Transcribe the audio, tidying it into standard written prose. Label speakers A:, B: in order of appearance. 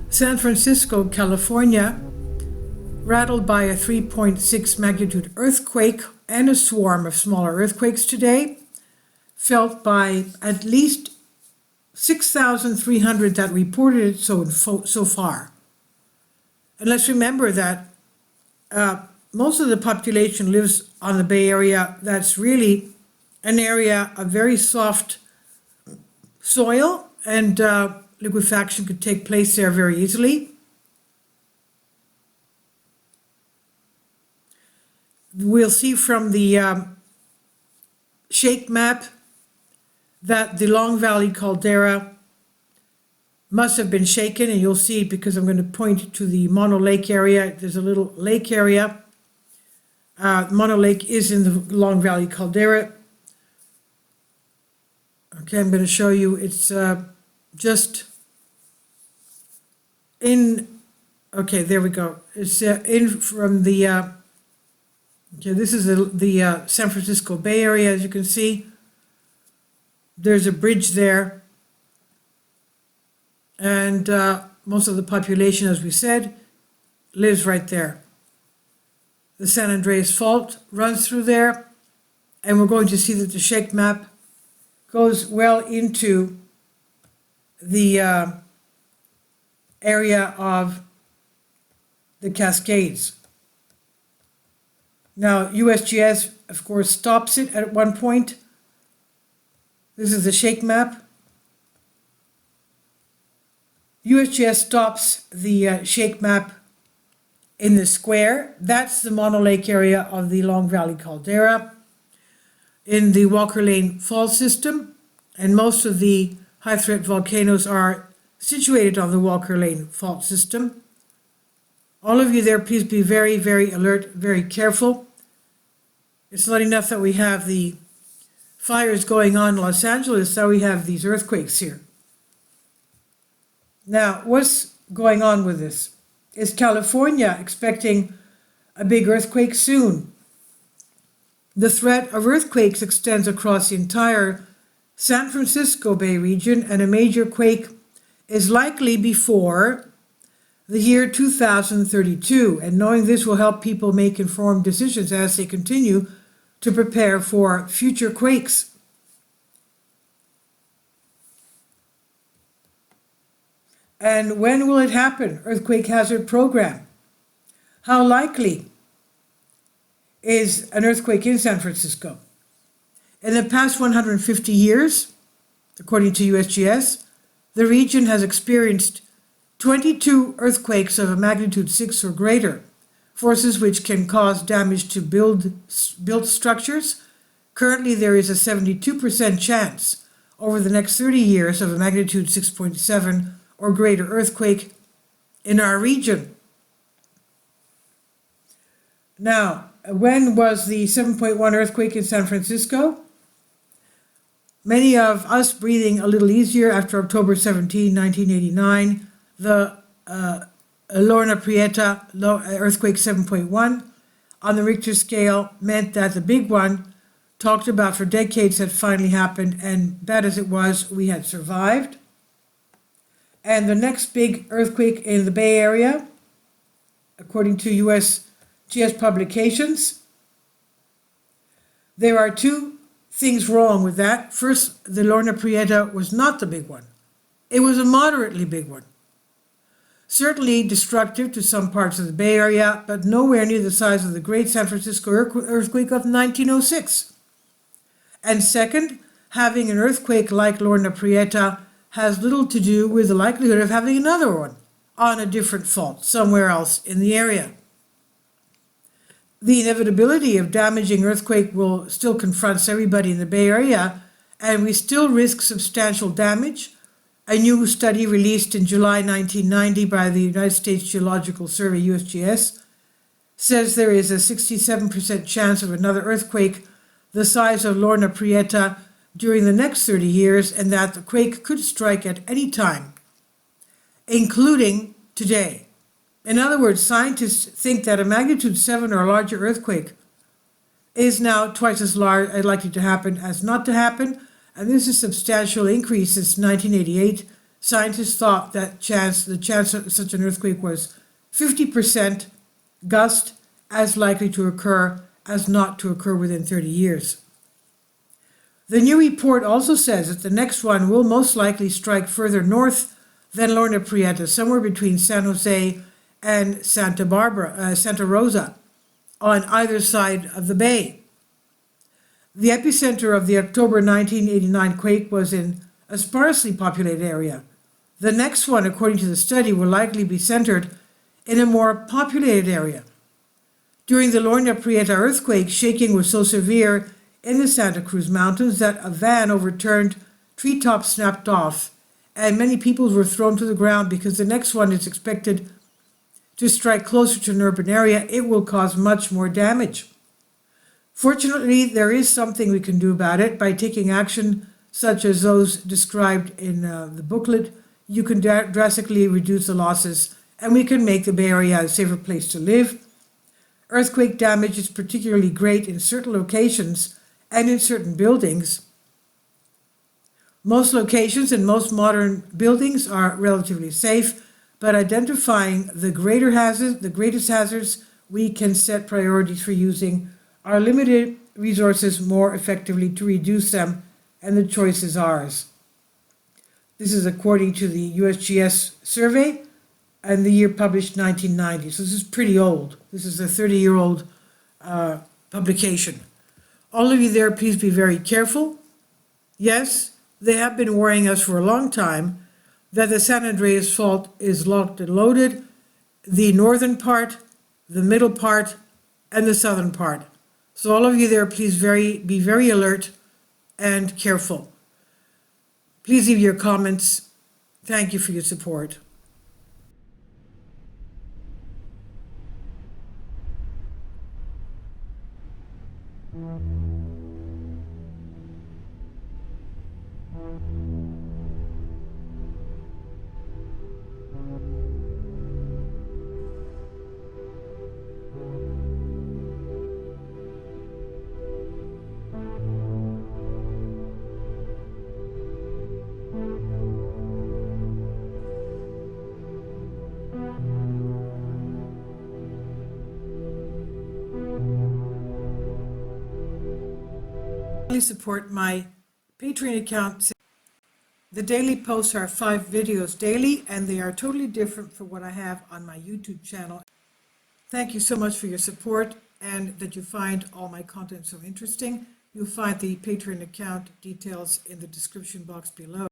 A: San Francisco, California, rattled by a 3.6 magnitude earthquake and a swarm of smaller earthquakes today, felt by at least 6,300 that reported it so far. And let's remember that most of the population lives on the Bay Area. That's really an area of very soft soil, and liquefaction could take place there very easily. We'll see from the shake map that the Long Valley Caldera must have been shaken, and you'll see it because I'm going to point to the Mono Lake area. There's a little lake area. Mono Lake is in the Long Valley Caldera. Okay, I'm going to show you. It's just in. Okay, there we go. It's in from the. Okay, this is the San Francisco Bay Area, as you can see. There's a bridge there. And most of the population, as we said, lives right there. The San Andreas Fault runs through there, and we're going to see that the shake map goes well into the area of the Cascades. Now, USGS, of course, stops it at one point. This is the shake map. USGS stops the shake map in the square. That's the Mono Lake area of the Long Valley Caldera in the Walker Lane Fault system, and most of the high threat volcanoes are situated on the Walker Lane Fault system. All of you there, please be very, very alert, very careful. It's not enough that we have the fires going on in Los Angeles, now we have these earthquakes here. Now, what's going on with this? Is California expecting a big earthquake soon? The threat of earthquakes extends across the entire San Francisco Bay region, and a major quake is likely before the year 2032. And knowing this will help people make informed decisions as they continue to prepare for future quakes. And when will it happen? Earthquake hazard program. How likely is an earthquake in San Francisco? In the past 150 years, according to USGS, the region has experienced 22 earthquakes of a magnitude 6 or greater, forces which can cause damage to built structures. Currently, there is a 72% chance over the next 30 years of a magnitude 6.7 or greater earthquake in our region. Now, when was the 7.1 earthquake in San Francisco? Many of us breathing a little easier after October 17, 1989, the Lorna Prieta earthquake 7.1 on the Richter scale meant that the big one, talked about for decades, had finally happened, and bad as it was, we had survived. And the next big earthquake in the Bay Area, according to USGS publications, there are two things wrong with that. First, the Lorna Prieta was not the big one. It was a moderately big one. Certainly destructive to some parts of the Bay Area, but nowhere near the size of the Great San Francisco earthquake of 1906. And second, having an earthquake like Lorna Prieta has little to do with the likelihood of having another one on a different fault somewhere else in the area. The inevitability of damaging earthquake will still confront everybody in the Bay Area, and we still risk substantial damage. A new study released in July 1990 by the United States Geological Survey, USGS, says there is a 67% chance of another earthquake the size of Lorna Prieta during the next 30 years, and that the quake could strike at any time, including today. In other words, scientists think that a magnitude 7 or larger earthquake is now twice as likely to happen as not to happen, and this is a substantial increase since 1988, scientists thought that the chance of such an earthquake was 50% gust as likely to occur as not to occur within 30 years. The new report also says that the next one will most likely strike further north than Lorna Prieta, somewhere between San Jose and Santa Rosa, on either side of the bay. The epicenter of the October 1989 quake was in a sparsely populated area. The next one, according to the study, will likely be centered in a more populated area. During the Lorna Prieta earthquake, shaking was so severe in the Santa Cruz Mountains that a van overturned, treetops snapped off, and many people were thrown to the ground because the next one is expected to strike closer to an urban area. It will cause much more damage. Fortunately, there is something we can do about it by taking action such as those described in the booklet. You can drastically reduce the losses, and we can make the Bay Area a safer place to live. Earthquake damage is particularly great in certain locations and in certain buildings. Most locations and most modern buildings are relatively safe, but identifying the greatest hazards, we can set priorities for using our limited resources more effectively to reduce them, and the choice is ours. This is according to the USGS survey, and the year published 1990. So this is pretty old. This is a 30-year-old publication. All of you there, please be very careful. Yes, they have been warning us for a long time that the San Andreas Fault is locked and loaded, the northern part, the middle part, and the southern part. So all of you there, please be very alert and careful. Please leave your comments. Thank you for your support. Support my Patreon account. The daily posts are 5 videos daily, and they are totally different from what I have on my YouTube channel. Thank you so much for your support and that you find all my content so interesting. You'll find the Patreon account details in the description box below.